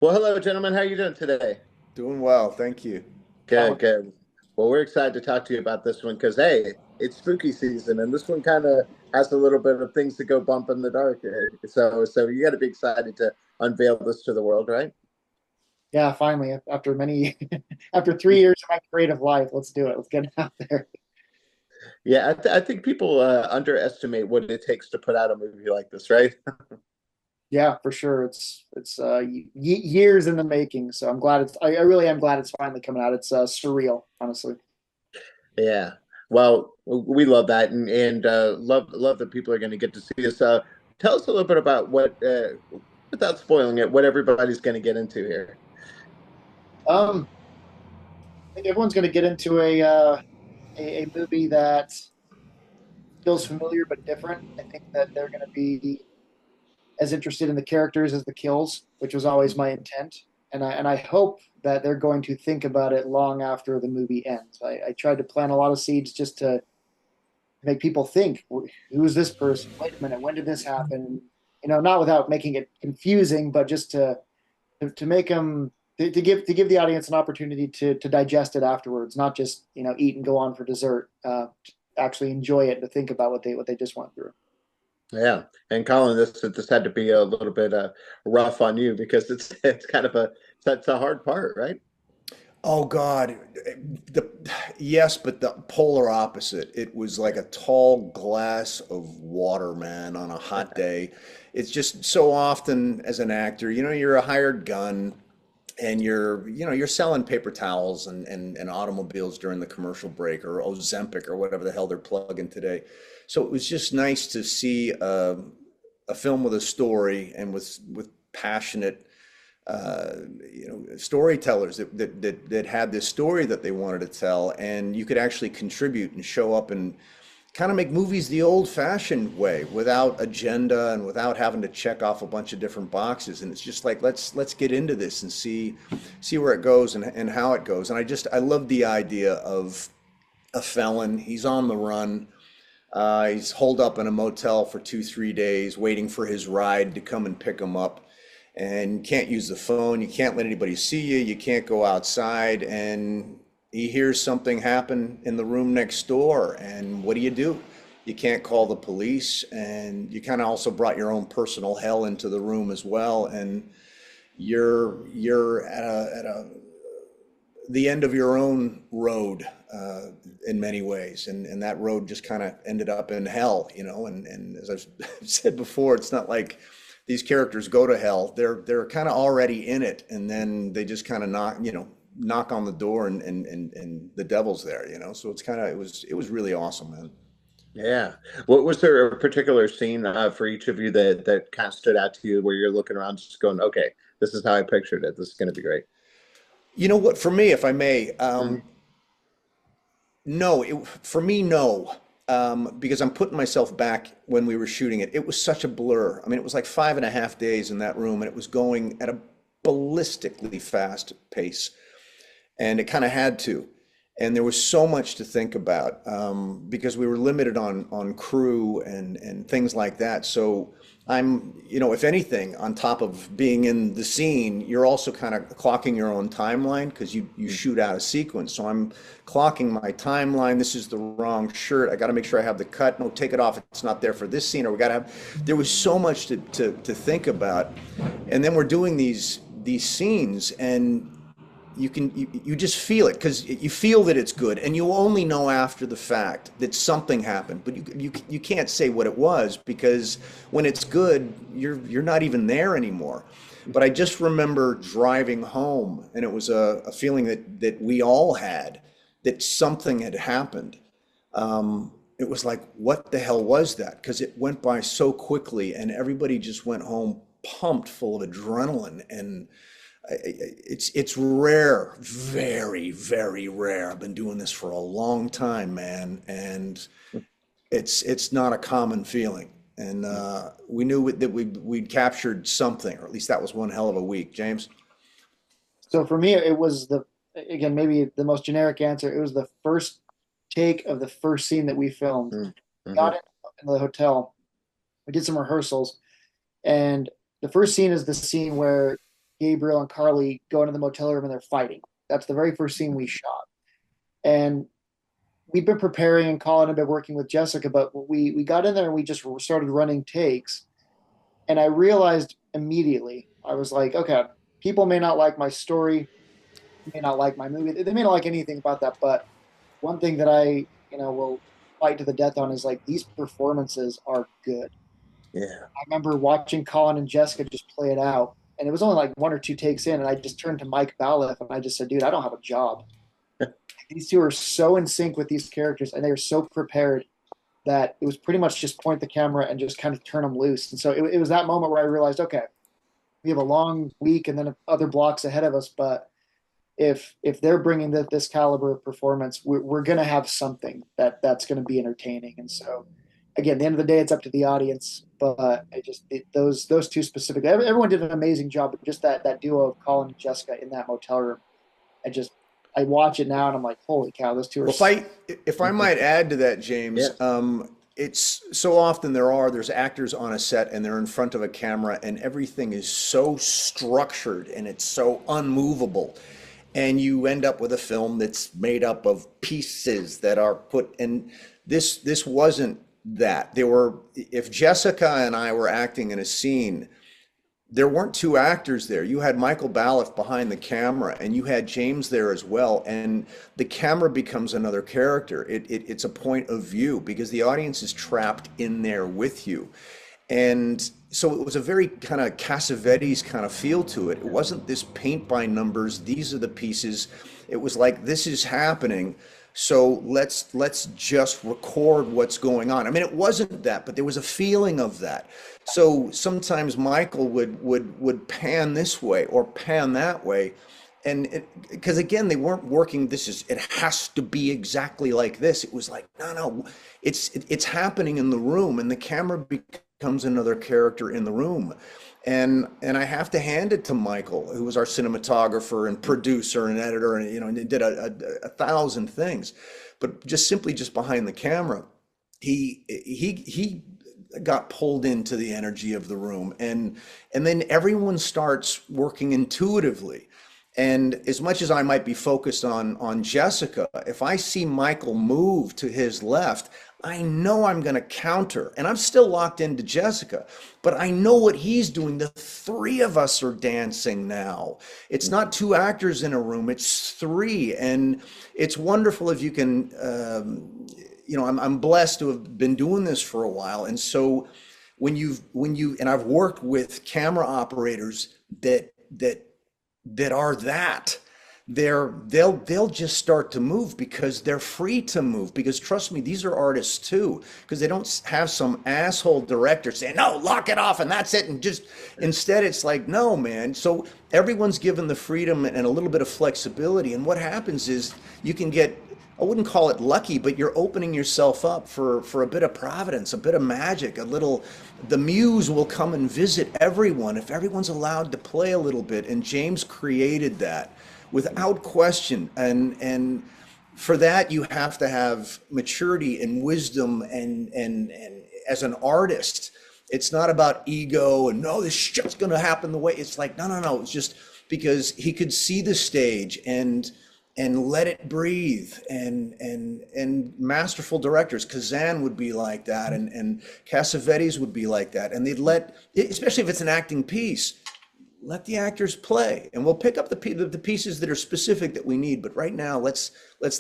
Well, hello, gentlemen. How are you doing today? Doing well, thank you. Good, Colin. good. Well, we're excited to talk to you about this one because, hey, it's spooky season, and this one kind of has a little bit of things to go bump in the dark. So you got to be excited to unveil this to the world, right? Yeah, finally, after many, after 3 years of my creative life, let's do it. Let's get it out there. Yeah, I think people underestimate what it takes to put out a movie like this, right? Yeah, for sure. It's years in the making. So I'm glad I really am glad it's finally coming out. It's surreal, honestly. Yeah. Well, we love that, and love that people are going to get to see this. Tell us a little bit about without spoiling it, what everybody's going to get into here. I think everyone's going to get into a movie that feels familiar but different. I think that they're going to be as interested in the characters as the kills, which was always my intent. And I hope that they're going to think about it long after the movie ends. I tried to plant a lot of seeds just to make people think, who is this person? Wait a minute, when did this happen? Not without making it confusing, but just to make them to give the audience an opportunity to digest it afterwards, not just eat and go on for dessert. Actually enjoy it, to think about what they just went through. Yeah, and Colin, this had to be a little bit rough on you because it's kind of it's a hard part, right? Oh God, the yes, but the polar opposite. It was like a tall glass of water, man, on a hot day. It's just so often as an actor, you're a hired gun and you're selling paper towels and automobiles during the commercial break or Ozempic or whatever the hell they're plugging today. So it was just nice to see a film with a story and with passionate storytellers that had this story that they wanted to tell, and you could actually contribute and show up and kind of make movies the old-fashioned way without agenda and without having to check off a bunch of different boxes. And it's just like let's get into this and see where it goes and how it goes. And I love the idea of a felon. He's on the run. He's holed up in a motel for 2, 3 days, waiting for his ride to come and pick him up. And you can't use the phone. You can't let anybody see you. You can't go outside. And he hears something happen in the room next door. And what do? You can't call the police. And you kind of also brought your own personal hell into the room as well. And you're at the end of your own road in many ways, and that road just kind of ended up in hell, and as I've said before, it's not like these characters go to hell. They're kind of already in it, and then they just kind of knock on the door, and the devil's there, so it was really awesome, man. Yeah. What was there a particular scene for each of you that kind of stood out to you where you're looking around just going, okay, this is how I pictured it. This is going to be great. You know what, for me, if I may, Mhm. no, for me, no. Because I'm putting myself back when we were shooting it. It was such a blur. I mean, it was like 5.5 days in that room, and it was going at a ballistically fast pace. And it kind of had to. And there was so much to think about because we were limited on crew and things like that. So if anything, on top of being in the scene, you're also kind of clocking your own timeline because you shoot out a sequence. So I'm clocking my timeline. This is the wrong shirt. I got to make sure I have the cut. No, take it off. It's not there for this scene. Or we got to have. There was so much to think about, and then we're doing these scenes and you just feel it because you feel that it's good, and you only know after the fact that something happened, but you can't say what it was because when it's good, you're not even there anymore. But I just remember driving home, and it was a feeling that we all had, that something had happened. It was like, what the hell was that? Because it went by so quickly, and everybody just went home pumped full of adrenaline and it's rare, very, very rare. I've been doing this for a long time, man, and it's not a common feeling. And we knew that we'd captured something, or at least that was one hell of a week, James. So for me, it was again, maybe the most generic answer. It was the first take of the first scene that we filmed. Mm-hmm. Got in the hotel. We did some rehearsals, and the first scene is the scene where Gabriel and Carly go into the motel room and they're fighting. That's the very first scene we shot. And we've been preparing, and Colin had been working with Jessica, but we got in there and we just started running takes. And I realized immediately, I was like, okay, people may not like my story, may not like my movie, they may not like anything about that, but one thing that will fight to the death on is like these performances are good. Yeah. I remember watching Colin and Jessica just play it out, and it was only like one or two takes in, and I just turned to Mike Balliff and I just said, "Dude, I don't have a job." These two are so in sync with these characters, and they are so prepared that it was pretty much just point the camera and just kind of turn them loose. And so it was that moment where I realized, okay, we have a long week and then other blocks ahead of us, but if they're bringing this caliber of performance, we're going to have something that's going to be entertaining. And so, again, at the end of the day, it's up to the audience. But those two specific, everyone did an amazing job. But just that duo of Colin and Jessica in that motel room, I just I watch it now and I'm like, holy cow, those two are. Well, if I might add to that, Yeah. James, it's so often there's actors on a set and they're in front of a camera and everything is so structured and it's so unmovable, and you end up with a film that's made up of pieces that are put. And this wasn't that. There were If Jessica and I were acting in a scene, there weren't two actors there. You had Michael Balliff behind the camera, and you had James there as well. And the camera becomes another character. It's a point of view because the audience is trapped in there with you. And so it was a very kind of Cassavetes kind of feel to it. It wasn't this paint by numbers. These are the pieces. It was like, this is happening. So let's just record what's going on. I mean, it wasn't that, but there was a feeling of that. So sometimes Michael would pan this way or pan that way, and because again they weren't working. It has to be exactly like this. It was like, no, it's happening in the room, and the camera becomes another character in the room. And I have to hand it to Michael, who was our cinematographer and producer and editor, and and he did a thousand things, but just behind the camera, he got pulled into the energy of the room, and then everyone starts working intuitively. And as much as I might be focused on Jessica, if I see Michael move to his left, I know I'm going to counter. And I'm still locked into Jessica, but I know what he's doing. The three of us are dancing now. It's not two actors in a room, it's three. And it's wonderful if you can, I'm blessed to have been doing this for a while. And so and I've worked with camera operators that are that they'll just start to move because they're free to move, because trust me, these are artists too, because they don't have some asshole director saying, no, lock it off and that's it, and just instead it's like, no, man. So everyone's given the freedom and a little bit of flexibility, and what happens is you can get, I wouldn't call it lucky, but you're opening yourself up for a bit of providence, a bit of magic, the muse will come and visit everyone if everyone's allowed to play a little bit. And James created that without question. And for that, you have to have maturity and wisdom. And as an artist, it's not about ego and no, this shit's going to happen the way. It's like, no. It's just because he could see the stage and let it breathe, and masterful directors, Kazan would be like that, and Cassavetes would be like that, and especially if it's an acting piece, let the actors play, and we'll pick up the pieces that are specific that we need. But right now, let's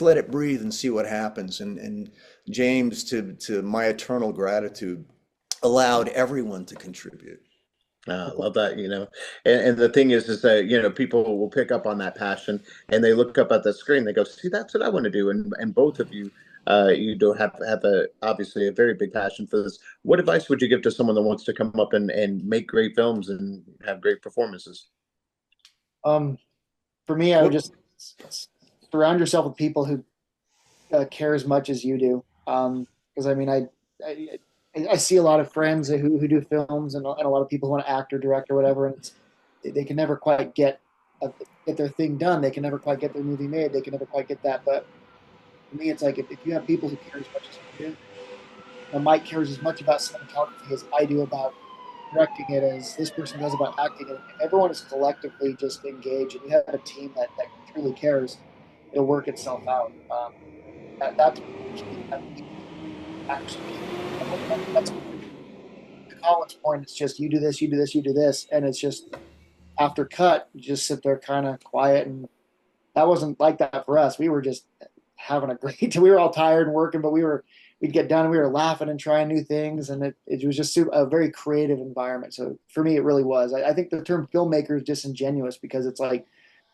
let it breathe and see what happens. And James, to my eternal gratitude, allowed everyone to contribute. I love that. And the thing is that, people will pick up on that passion and they look up at the screen, they go, see, that's what I want to do. And both of you, you do have obviously a very big passion for this. What advice would you give to someone that wants to come up and make great films and have great performances? Um, for me, I would What just surround yourself with people who care as much as you do. Because I mean, I I see a lot of friends who do films, and a lot of people who want to act or direct or whatever, and they can never quite get their thing done. They can never quite get their movie made. They can never quite get that. But for me, it's like if you have people who care as much as you do, Mike cares as much about cinematography as I do about directing it as this person does about acting. And if everyone is collectively just engaged, and you have a team that truly cares, it'll work itself out. That's key. That actually, that's to Colin's point. It's just you do this, you do this, you do this, and it's just after cut, you just sit there kind of quiet. And that wasn't like that for us. We were just having a great. We were all tired and working, but we'd get done and we were laughing and trying new things, and it was just a very creative environment. So for me, it really was. I think the term filmmaker is disingenuous because it's like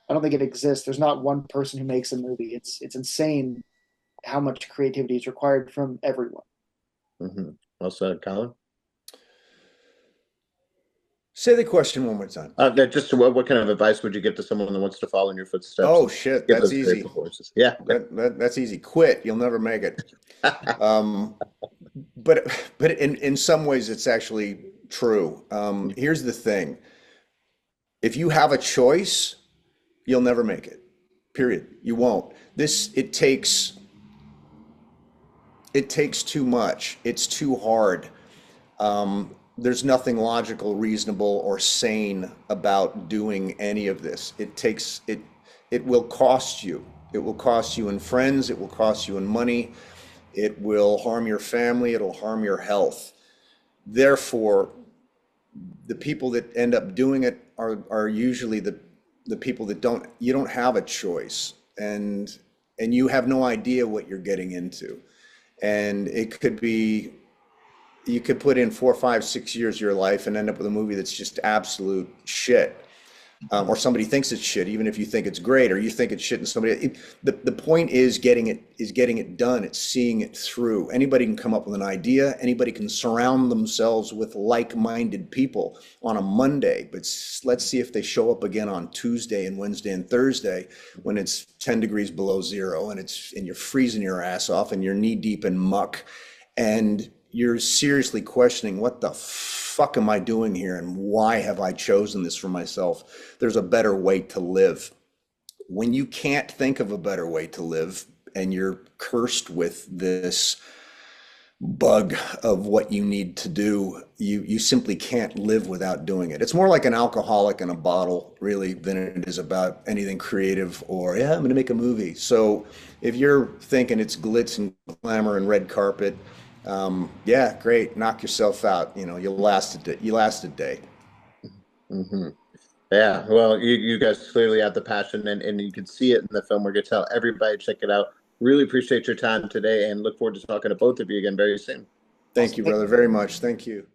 I don't think it exists. There's not one person who makes a movie. It's insane how much creativity is required from everyone. Mm-hmm. Well said, Colin. Say the question one more time. Just what kind of advice would you give to someone that wants to follow in your footsteps Oh and shit, get that's those great easy. performances? Yeah. That's easy. Quit. You'll never make it. Um, but in some ways, it's actually true. Here's the thing: if you have a choice, you'll never make it. Period. You won't. It takes too much. It's too hard. There's nothing logical, reasonable, or sane about doing any of this. It will cost you. It will cost you in friends, it will cost you in money, it will harm your family, it'll harm your health. Therefore, the people that end up doing it are usually the people that you don't have a choice, and you have no idea what you're getting into. And it could be you could put in 4, 5, 6 years of your life and end up with a movie that's just absolute shit. Or somebody thinks it's shit, even if you think it's great, or you think it's shit, and the point is getting it done. It's seeing it through. Anybody can come up with an idea. Anybody can surround themselves with like-minded people on a Monday, but let's see if they show up again on Tuesday and Wednesday and Thursday when it's 10 degrees below zero and you're freezing your ass off and you're knee deep in muck, and you're seriously questioning what the fuck am I doing here and why have I chosen this for myself? There's a better way to live. When you can't think of a better way to live and you're cursed with this bug of what you need to do, you simply can't live without doing it. It's more like an alcoholic in a bottle, really, than it is about anything creative or, yeah, I'm going to make a movie. So if you're thinking it's glitz and glamour and red carpet, yeah, great, knock yourself out. You'll last a day. Hmm. Yeah. Well, you guys clearly have the passion, and you can see it in the film. We're gonna tell everybody check it out. Really appreciate your time today, and look forward to talking to both of you again very soon. Thank Awesome. you, brother, very much. Thank you.